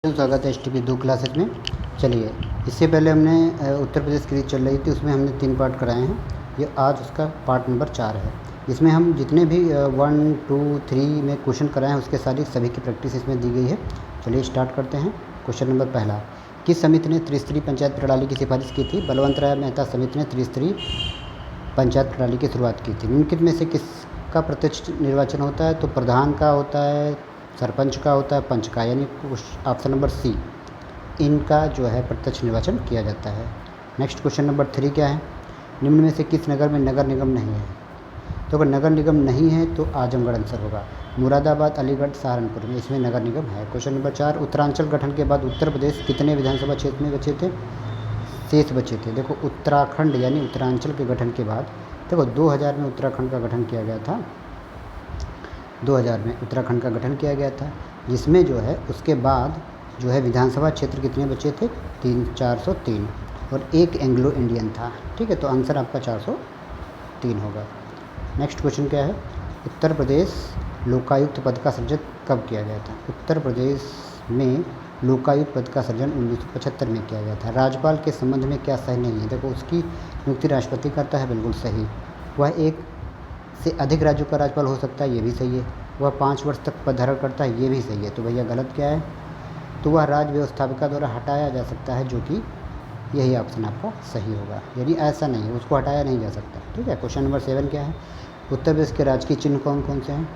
स्वागत है STP 2 classes में। चलिए, इससे पहले हमने उत्तर प्रदेश की चल रही थी, उसमें हमने 3 पार्ट कराए हैं। ये आज उसका पार्ट नंबर 4 है। इसमें हम जितने भी 1, 2, 3 में क्वेश्चन कराए हैं उसके सभी की प्रैक्टिस इसमें दी गई है। चलिए स्टार्ट करते हैं। क्वेश्चन नंबर पहला, किस समिति ने त्रिस्तरीय पंचायत प्रणाली की सिफारिश की थी? बलवंत राय मेहता समिति ने त्रिस्तरीय पंचायत प्रणाली की शुरुआत की थी। निम्नलिखित में से किसका प्रत्यक्ष निर्वाचन होता है? तो प्रधान का होता है, सरपंच का होता है, पंच का, यानी ऑप्शन नंबर सी, इनका जो है प्रत्यक्ष निर्वाचन किया जाता है। नेक्स्ट क्वेश्चन नंबर 3 क्या है? निम्न में से किस नगर में नगर निगम नहीं है? तो अगर नगर निगम नहीं है तो आजमगढ़ आंसर होगा। मुरादाबाद, अलीगढ़, सहारनपुर में इसमें नगर निगम है। क्वेश्चन नंबर 4, उत्तरांचल गठन के बाद उत्तर प्रदेश कितने विधानसभा क्षेत्र में बचे थे? शेष बचे थे। देखो, उत्तराखंड यानी उत्तरांचल के गठन के बाद, देखो 2000 में उत्तराखंड का गठन किया गया था। 2000 में उत्तराखंड का गठन किया गया था, जिसमें जो है उसके बाद जो है विधानसभा क्षेत्र कितने बचे थे? 403, और एक एंग्लो इंडियन था। ठीक है, तो आंसर आपका 403 होगा। नेक्स्ट क्वेश्चन क्या है? उत्तर प्रदेश लोकायुक्त पद का सृजन कब किया गया था? उत्तर प्रदेश में लोकायुक्त पद का सृजन 1975 में किया गया था। राज्यपाल के संबंध में क्या सही नहीं है? देखो, उसकी नियुक्ति राष्ट्रपति करता है, बिल्कुल सही। वह एक से अधिक राज्यों का राज्यपाल हो सकता है, ये भी सही है। वह 5 वर्ष तक पद धारण करता है, ये भी सही है। तो भैया गलत क्या है? तो वह राज्य व्यवस्थापिका द्वारा हटाया जा सकता है, जो कि यही ऑप्शन आपका सही होगा। यानी ऐसा नहीं है, उसको हटाया नहीं जा सकता। ठीक है। क्वेश्चन नंबर 7 क्या है? उत्तर प्रदेश के राजकीय चिन्ह कौन कौन से हैं?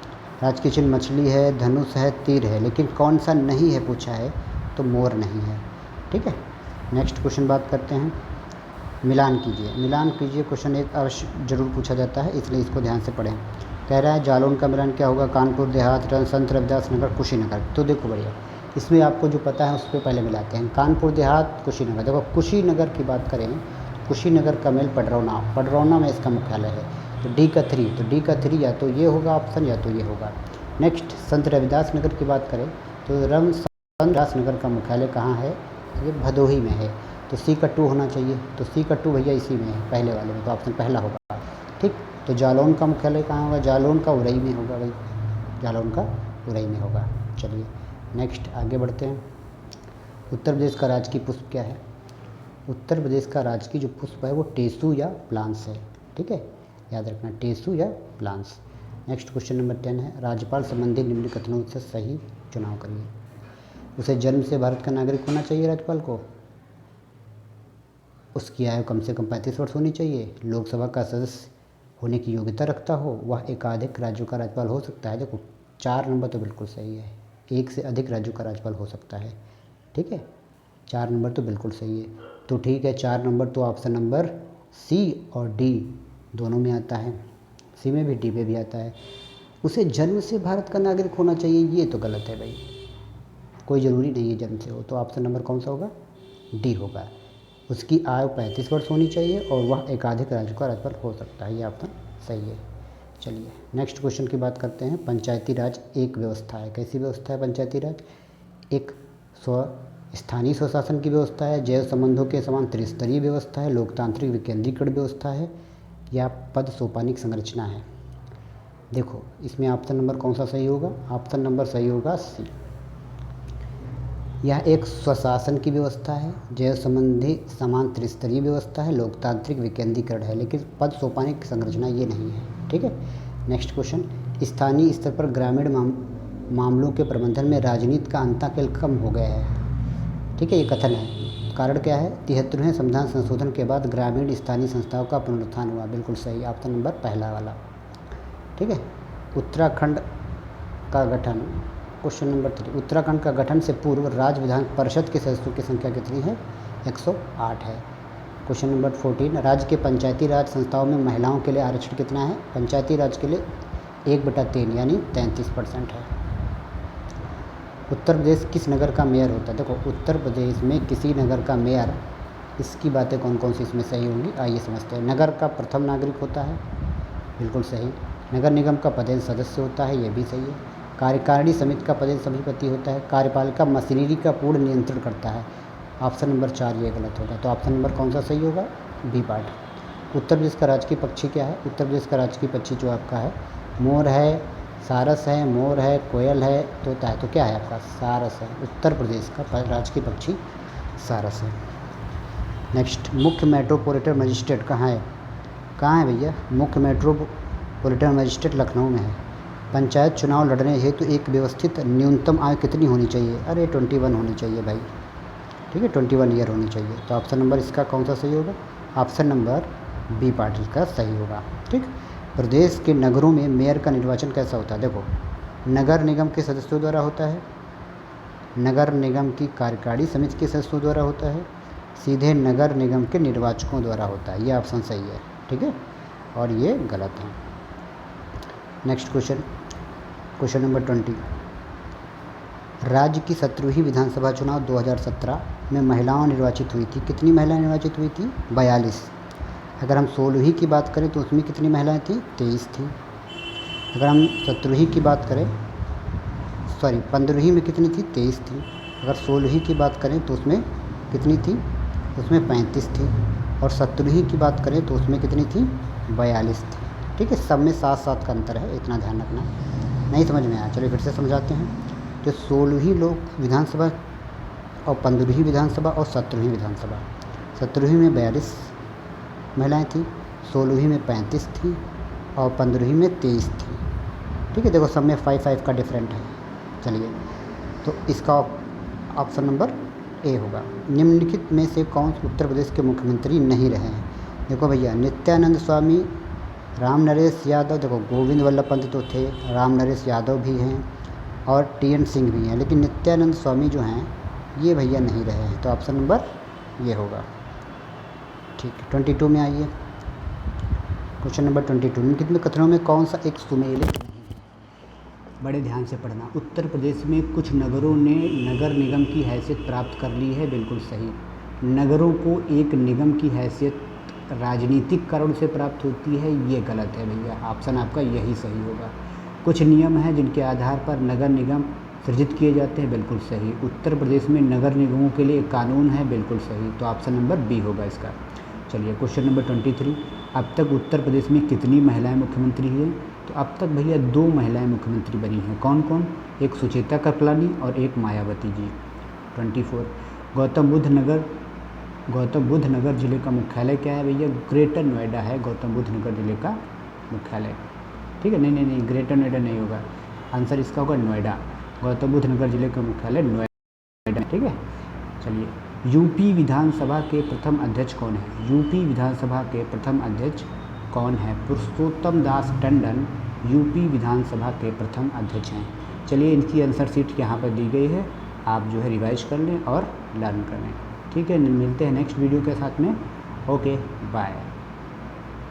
राजकीय चिन्ह मछली है, धनुष है, तीर है, लेकिन कौन सा नहीं है पूछा है, तो मोर नहीं है। ठीक है। नेक्स्ट क्वेश्चन बात करते हैं, मिलान कीजिए। मिलान कीजिए क्वेश्चन एक अवश्य जरूर पूछा जाता है, इसलिए इसको ध्यान से पढ़ें। कह रहा है जालौन का मिलान क्या होगा? कानपुर देहात, संत रविदास नगर, कुशीनगर। तो देखो बढ़िया, इसमें आपको जो पता है उस पर पहले मिलाते हैं। कानपुर देहात, कुशीनगर। देखो, कुशीनगर की बात करें, कुशीनगर का मेल पडरौना में इसका मुख्यालय है। तो डी का 3 या तो ये होगा ऑप्शन, या तो ये होगा। नेक्स्ट, संत रविदास नगर की बात करें तो संत रविदास नगर का मुख्यालय कहाँ है? ये भदोही में है। तो सी का 2 होना चाहिए। तो सी का 2 भैया इसी में है, पहले वाले में, तो ऑप्शन पहला होगा। ठीक। तो जालौन का मुख्यालय कहाँ होगा? जालौन का उरई में होगा भाई, जालौन का उरई में होगा। चलिए नेक्स्ट आगे बढ़ते हैं। उत्तर प्रदेश का राजकीय पुष्प क्या है? उत्तर प्रदेश का राजकीय जो पुष्प है वो टेसू या प्लांस है। ठीक है, याद रखना, टेसू या प्लांस। नेक्स्ट क्वेश्चन नंबर 10 है, राज्यपाल संबंधी निम्न कथनों से सही चुनाव करिए। उसे जन्म से भारत का नागरिक होना चाहिए राज्यपाल को, उसकी आयु कम से कम 35 वर्ष होनी चाहिए, लोकसभा का सदस्य होने की योग्यता रखता हो, वह एकाधिक राज्यों का राज्यपाल हो सकता है। देखो 4 नंबर तो बिल्कुल सही है, एक से अधिक राज्यों का राज्यपाल हो सकता है। ठीक है, 4 नंबर तो बिल्कुल सही है। तो ठीक है, 4 नंबर तो ऑप्शन नंबर सी और डी दोनों में आता है, सी में भी डी में भी आता है। उसे जन्म से भारत का नागरिक होना चाहिए, ये तो गलत है भाई, कोई ज़रूरी नहीं है जन्म से हो। तो ऑप्शन नंबर कौन सा होगा? डी होगा। उसकी आयु 35 वर्ष होनी चाहिए और वह एकाधिक राज्यों का राज्यपाल हो सकता है, ये ऑप्शन सही है। चलिए नेक्स्ट क्वेश्चन की बात करते हैं। पंचायती राज एक व्यवस्था है। कैसी व्यवस्था है पंचायती राज? एक स्थानीय स्वशासन की व्यवस्था है, जैव संबंधों के समान त्रिस्तरीय व्यवस्था है, लोकतांत्रिक विकेंद्रीकृत व्यवस्था है, या पद सोपानिक संरचना है। देखो इसमें ऑप्शन नंबर कौन सा सही होगा? ऑप्शन नंबर सही होगा सी। यह एक स्वशासन की व्यवस्था है, जैव संबंधी समान त्रिस्तरीय व्यवस्था है, लोकतांत्रिक विकेंद्रीकरण है, लेकिन पद सोपानिक संरचना ये नहीं है। ठीक है। नेक्स्ट क्वेश्चन, स्थानीय स्तर पर ग्रामीण मामलों के प्रबंधन में राजनीति का अंताकेल कम हो गया है। ठीक है, ये कथन है। कारण क्या है? 73वें संविधान संशोधन के बाद ग्रामीण स्थानीय संस्थाओं का पुनरुत्थान हुआ। बिल्कुल सही, ऑप्शन नंबर पहला वाला। ठीक है। उत्तराखंड का गठन, क्वेश्चन नंबर 3, उत्तराखंड का गठन से पूर्व राज्य विधान परिषद के सदस्यों की संख्या कितनी है? 108 है। क्वेश्चन नंबर 14, राज्य के पंचायती राज संस्थाओं में महिलाओं के लिए आरक्षण कितना है? पंचायती राज के लिए 1/3 यानी 33% है। उत्तर प्रदेश किस नगर का मेयर होता है? देखो उत्तर प्रदेश में किसी नगर का मेयर, इसकी बातें कौन कौन सी इसमें सही होंगी, आइए समझते हैं। नगर का प्रथम नागरिक होता है, बिल्कुल सही। नगर निगम का पदेन सदस्य होता है, ये भी सही है। कार्यकारिणी समिति का पदेन सभापति होता है। कार्यपालिका मशीनरी का पूर्ण नियंत्रण करता है। ऑप्शन नंबर 4 ये गलत होगा। तो ऑप्शन नंबर कौन सा सही होगा? B part. उत्तर प्रदेश का राजकीय पक्षी क्या है? उत्तर प्रदेश का राजकीय पक्षी जो आपका है मोर है, सारस है, मोर है, कोयल है, तोता है, तो क्या है आपका सारस है। उत्तर प्रदेश का राजकीय पक्षी सारस है। नेक्स्ट, मुख्य मेट्रोपॉलिटन मजिस्ट्रेट कहाँ है? कहाँ है भैया? मुख्य मेट्रोपॉलिटन मजिस्ट्रेट लखनऊ में है। पंचायत चुनाव लड़ने हेतु एक व्यवस्थित न्यूनतम आयु कितनी होनी चाहिए? अरे 21 होनी चाहिए भाई, ठीक है, 21 ईयर होनी चाहिए। तो ऑप्शन नंबर इसका कौन सा सही होगा? ऑप्शन नंबर बी पार्ट इसका सही होगा। ठीक। प्रदेश के नगरों में मेयर का निर्वाचन कैसा होता है? देखो, नगर निगम के सदस्यों द्वारा होता है, नगर निगम की कार्यकारी समिति के सदस्यों द्वारा होता है, सीधे नगर निगम के निर्वाचकों द्वारा होता है। ये ऑप्शन सही है, ठीक है, और ये गलत है। Next question, question number 20। राज्य की 17वीं विधानसभा चुनाव 2017 में महिलाओं निर्वाचित हुई थी। कितनी महिलाएं निर्वाचित हुई थी? 42। अगर हम 16वीं की बात करें तो उसमें कितनी महिलाएं थी? 23 थी। अगर हम 17वीं की बात करें, 15वीं में कितनी थी? 23 थी। अगर 16वीं की बात करें तो उसमें कितनी थी? उसमें 35 थी। और 17वीं की बात करें तो उसमें कितनी थी? 42 थी। ठीक है, सब में 7-7 का अंतर है, इतना ध्यान रखना। नहीं समझ में आया? चलिए फिर से समझाते हैं। जो 16वीं लोक विधानसभा और 15वीं विधानसभा और 17वीं विधानसभा, 17वीं में 42 महिलाएं थी, 16वीं में 35 थी और 15वीं में 23 थी। ठीक है, देखो सब में 5-5 का डिफरेंट है। चलिए, तो इसका ऑप्शन नंबर ए होगा। निम्नलिखित में से कौन उत्तर प्रदेश के मुख्यमंत्री नहीं रहे हैं? देखो भैया, नित्यानंद स्वामी, राम नरेश यादव, देखो गोविंद वल्लभ पंत तो थे, राम नरेश यादव भी हैं और TN सिंह भी हैं, लेकिन नित्यानंद स्वामी जो हैं ये भैया नहीं रहे हैं। तो ऑप्शन नंबर ये होगा। ठीक है, 22 में आइए। Question number 22। निम्नलिखित में कथनों में कौन सा एक सुमेलित नहीं है? बड़े ध्यान से पढ़ना। उत्तर प्रदेश में कुछ नगरों ने नगर निगम की हैसियत प्राप्त कर ली है, बिल्कुल सही। नगरों को एक निगम की हैसियत राजनीतिक कारणों से प्राप्त होती है, ये गलत है भैया। ऑप्शन आपका यही सही होगा। कुछ नियम हैं जिनके आधार पर नगर निगम सृजित किए जाते हैं, बिल्कुल सही। उत्तर प्रदेश में नगर निगमों के लिए एक कानून है, बिल्कुल सही। तो ऑप्शन नंबर बी होगा इसका। चलिए, क्वेश्चन नंबर 23। अब तक उत्तर प्रदेश में कितनी महिलाएं मुख्यमंत्री हैं? तो अब तक भैया 2 महिलाएं मुख्यमंत्री बनी हैं। कौन कौन? एक सुचेता कृपलानी और एक मायावती जी। 24। गौतम बुद्ध नगर जिले का मुख्यालय क्या है भैया? ग्रेटर नोएडा है गौतम बुद्ध नगर जिले का मुख्यालय। ठीक है, नहीं, ग्रेटर नोएडा नहीं होगा, आंसर इसका होगा नोएडा। गौतम बुद्ध नगर जिले का मुख्यालय नोएडा। ठीक है, चलिए। यूपी विधानसभा के प्रथम अध्यक्ष कौन है? यूपी विधानसभा के प्रथम अध्यक्ष कौन है? पुरुषोत्तम दास टंडन यूपी विधानसभा के प्रथम अध्यक्ष हैं। चलिए, इनकी आंसर शीट यहाँ पर दी गई है, आप जो है रिवाइज कर लें और लर्न कर लें। ठीक है, मिलते हैं नेक्स्ट वीडियो के साथ में। Okay, bye.